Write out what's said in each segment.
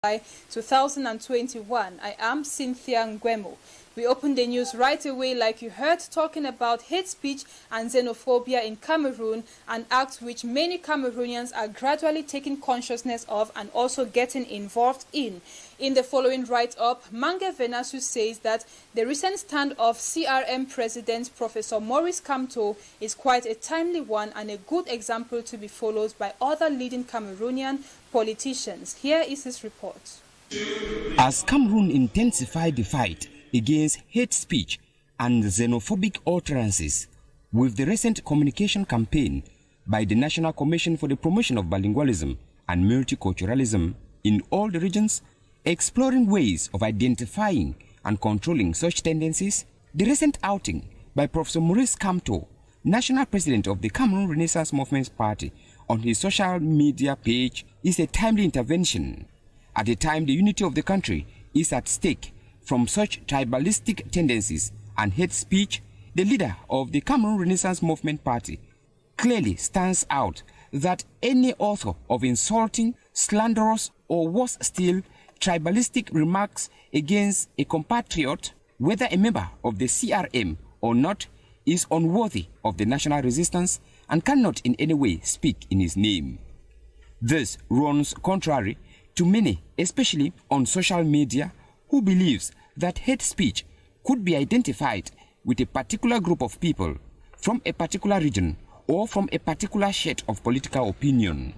2021. I am Cynthia Ngwemo. We open the news right away, like you heard, talking about hate speech and xenophobia in Cameroon, an act which many Cameroonians are gradually taking consciousness of and also getting involved in. In the following write-up, Mange Venasu says that the recent stand of CRM President Professor Maurice KAMTO is quite a timely one and a good example to be followed by other leading Cameroonian politicians. Here is his report. As Cameroon intensified the fight against hate speech and xenophobic utterances with the recent communication campaign by the National Commission for the Promotion of Bilingualism and Multiculturalism in all the regions, exploring ways of identifying and controlling such tendencies, the recent outing by Professor Maurice KAMTO, National President of the Cameroon Renaissance Movement Party, on his social media page is a timely intervention. At a time the unity of the country is at stake from such tribalistic tendencies and hate speech, the leader of the Cameroon Renaissance Movement Party clearly stands out that any author of insulting, slanderous, or worse still, tribalistic remarks against a compatriot, whether a member of the CRM or not, is unworthy of the national resistance and cannot in any way speak in his name. This runs contrary to many, especially on social media, who believes that hate speech could be identified with a particular group of people from a particular region or from a particular shade of political opinion.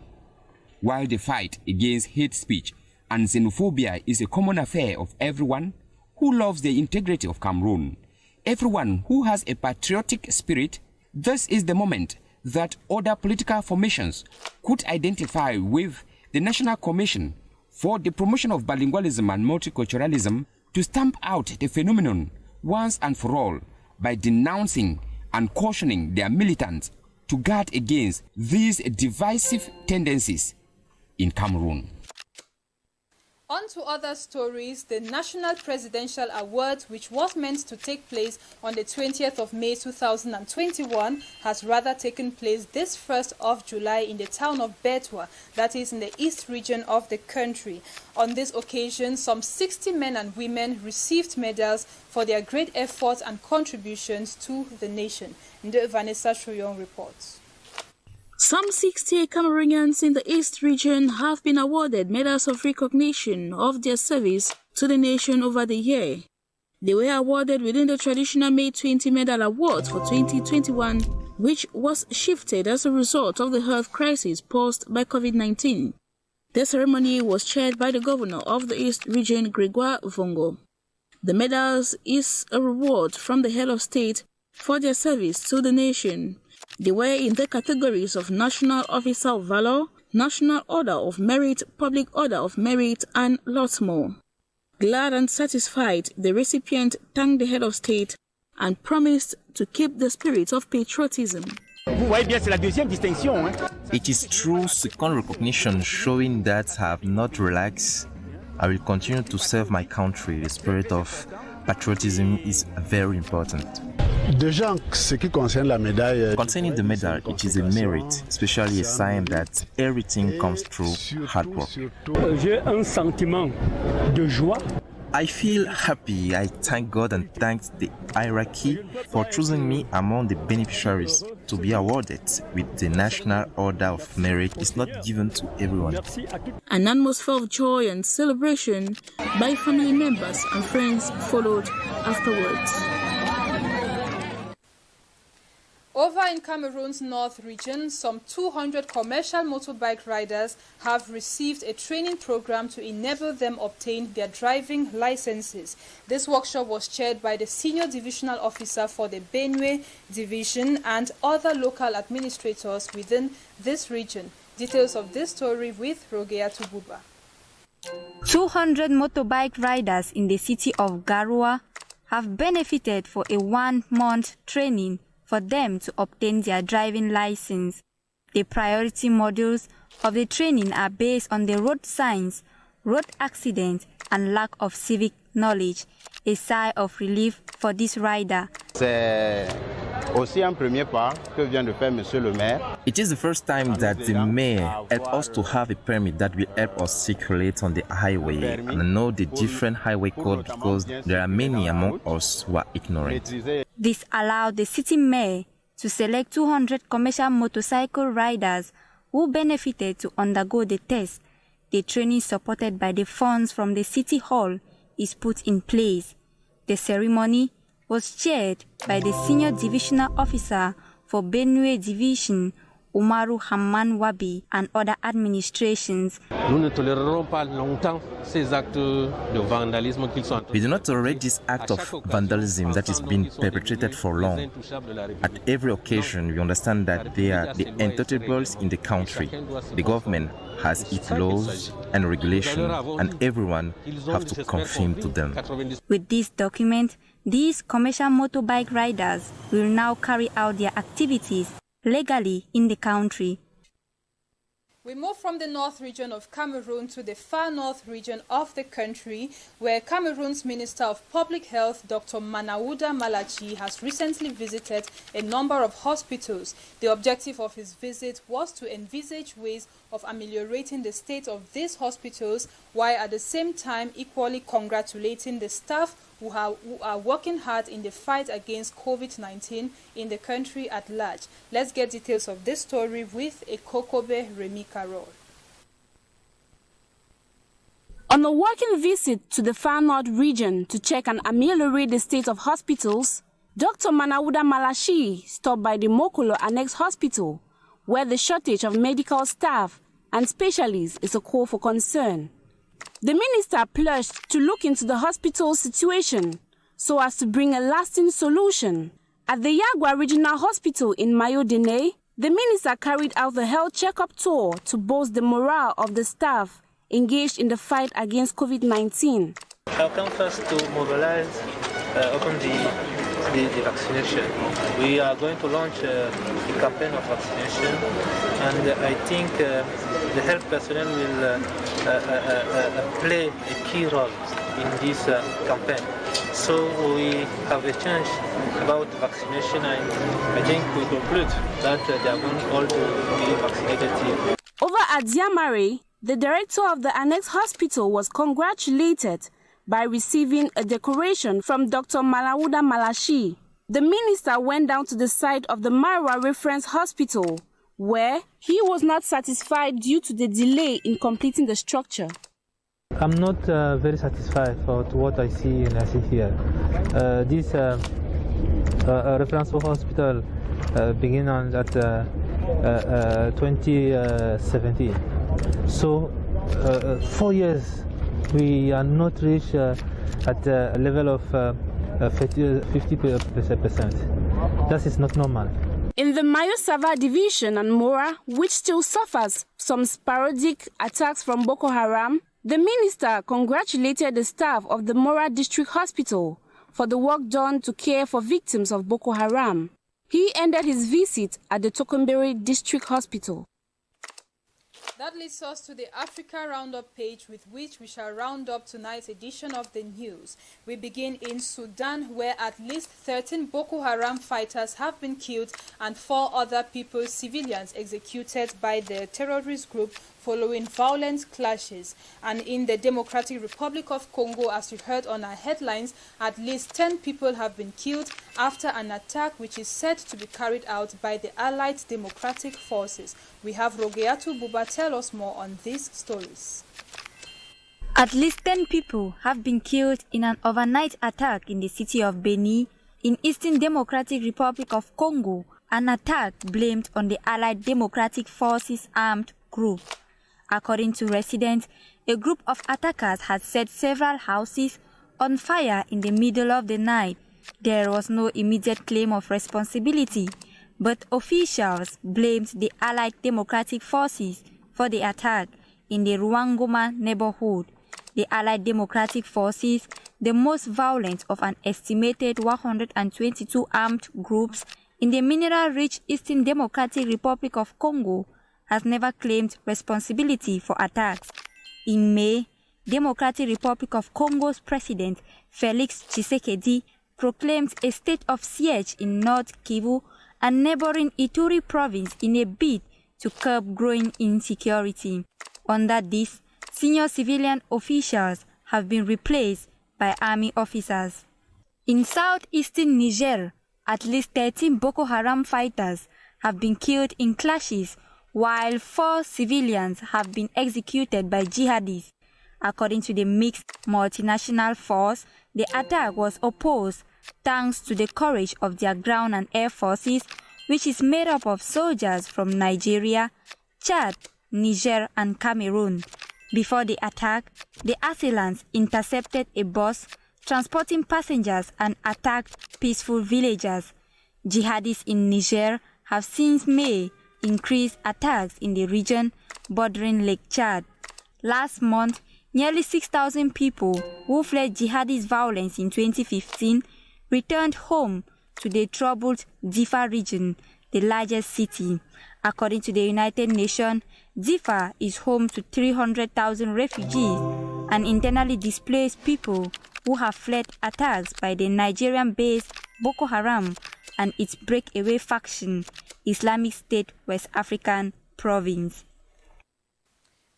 While the fight against hate speech and xenophobia is a common affair of everyone who loves the integrity of Cameroon, everyone who has a patriotic spirit, this is the moment that other political formations could identify with the National Commission for the Promotion of Bilingualism and Multiculturalism to stamp out the phenomenon once and for all by denouncing and cautioning their militants to guard against these divisive tendencies in Cameroon. On to other stories. The National Presidential Award, which was meant to take place on the 20th of May 2021, has rather taken place this 1st of July in the town of Betua, that is in the east region of the country. On this occasion, some 60 men and women received medals for their great efforts and contributions to the nation. The Vanessa Choyon reports. Some 60 Cameroonians in the East region have been awarded medals of recognition of their service to the nation over the year. They were awarded within the traditional May 20 Medal Awards for 2021, which was shifted as a result of the health crisis posed by COVID-19. The ceremony was chaired by the governor of the East region, Gregoire Vongo. The medals is a reward from the head of state for their service to the nation. They were in the categories of National Officer of Valor, National Order of Merit, Public Order of Merit, and lots more. Glad and satisfied, the recipient thanked the head of state and promised to keep the spirit of patriotism. It is true second recognition showing that I have not relaxed. I will continue to serve my country. The spirit of patriotism is very important. Concerning the medal, it is a merit, especially a sign that everything comes through hard work. I feel happy. I thank God and thank the hierarchy for choosing me among the beneficiaries to be awarded with the National Order of Merit. It's not given to everyone. An atmosphere of joy and celebration by family members and friends followed afterwards. Over in Cameroon's North region, some 200 commercial motorbike riders have received a training program to enable them obtain their driving licenses. This workshop was chaired by the Senior Divisional Officer for the Benue Division and other local administrators within this region. Details of this story with Rogea Tububa. 200 motorbike riders in the city of Garoua have benefited for a 1-month training for them to obtain their driving license. The priority modules of the training are based on the road signs, road accidents, and lack of civic knowledge, a sigh of relief for this rider. It is the first time that the mayor helped us to have a permit that will help us circulate on the highway and know the different highway code, because there are many among us who are ignorant. This allowed the city mayor to select 200 commercial motorcycle riders who benefited to undergo the test. The training, supported by the funds from the city hall, is put in place. The ceremony was chaired by the senior divisional officer for Benue Division, Umaru Hamman Wabi, and other administrations. Nous ne tolérerons pas longtemps ces actes de vandalisme qu'ils sont en train. We do not tolerate this act of vandalism that is being perpetrated for long. At every occasion, we understand that they are the untouchables in the country. The government has its laws and regulations, and everyone has to conform to them. With this document, these commercial motorbike riders will now carry out their activities legally in the country. We move from the north region of Cameroon to the far north region of the country, where Cameroon's Minister of Public Health, Dr. Manawuda Malachi, has recently visited a number of hospitals. The objective of his visit was to envisage ways of ameliorating the state of these hospitals, while at the same time equally congratulating the staff who are working hard in the fight against COVID-19 in the country at large. Let's get details of this story with Ekokobe Remi Carol. On a working visit to the far north region to check and ameliorate the state of hospitals, Dr. Manawuda Malachi stopped by the Mokolo Annex Hospital, where the shortage of medical staff and specialists is a cause for concern. The minister pledged to look into the hospital's situation so as to bring a lasting solution. At the Yagwa Regional Hospital in Mayodene, the minister carried out the health checkup tour to boost the morale of the staff engaged in the fight against COVID-19. I'll come first to mobilize upon the vaccination. We are going to launch a campaign of vaccination, and I think the health personnel will play a key role in this campaign. So we have a change about vaccination, and I think we conclude that they are going all to be vaccinated here. Over at Diamare, the director of the Annex Hospital was congratulated by receiving a decoration from Dr. Manawuda Malachi. The minister went down to the site of the Marwa Reference Hospital, where he was not satisfied due to the delay in completing the structure. I'm not very satisfied for what I see here. This reference hospital began at 2017. So 4 years we are not reached at a level of 50%. That is not normal. In the Mayo-Sava division and Mora, which still suffers some sporadic attacks from Boko Haram, the minister congratulated the staff of the Mora District Hospital for the work done to care for victims of Boko Haram. He ended his visit at the Tokomberi District Hospital. That leads us to the Africa Roundup page, with which we shall round up tonight's edition of the news. We begin in Sudan, where at least 13 Boko Haram fighters have been killed and 4 other people, civilians, executed by the terrorist group following violent clashes. And in the Democratic Republic of Congo, as you heard on our headlines, at least 10 people have been killed after an attack which is said to be carried out by the Allied Democratic Forces. We have Rogeatu Buba tell us more on these stories. At least 10 people have been killed in an overnight attack in the city of Beni in Eastern Democratic Republic of Congo, an attack blamed on the Allied Democratic Forces armed group. According to residents, a group of attackers had set several houses on fire in the middle of the night. There was no immediate claim of responsibility, but officials blamed the Allied Democratic Forces for the attack in the Ruangoma neighborhood. The Allied Democratic Forces, the most violent of an estimated 122 armed groups in the mineral-rich Eastern Democratic Republic of Congo, has never claimed responsibility for attacks. In May, Democratic Republic of Congo's President Felix Tshisekedi proclaimed a state of siege in North Kivu and neighboring Ituri province in a bid to curb growing insecurity. Under this, senior civilian officials have been replaced by army officers. In southeastern Niger, at least 13 Boko Haram fighters have been killed in clashes, while 4 civilians have been executed by jihadists. According to the mixed multinational force, the attack was opposed thanks to the courage of their ground and air forces, which is made up of soldiers from Nigeria, Chad, Niger, and Cameroon. Before the attack, the assailants intercepted a bus transporting passengers and attacked peaceful villagers. Jihadists in Niger have since May increased attacks in the region bordering Lake Chad. Last month, nearly 6,000 people who fled jihadist violence in 2015 returned home to the troubled Difa region, the largest city. According to the United Nations, Difa is home to 300,000 refugees and internally displaced people who have fled attacks by the Nigerian-based Boko Haram and its breakaway faction, Islamic State West African Province.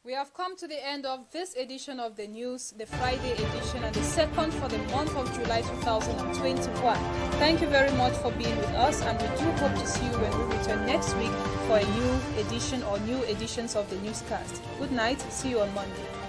We have come to the end of this edition of the news, the Friday edition, and the second for the month of July 2021. Thank you very much for being with us, and we do hope to see you when we return next week for a new edition or new editions of the newscast. Good night. See you on Monday.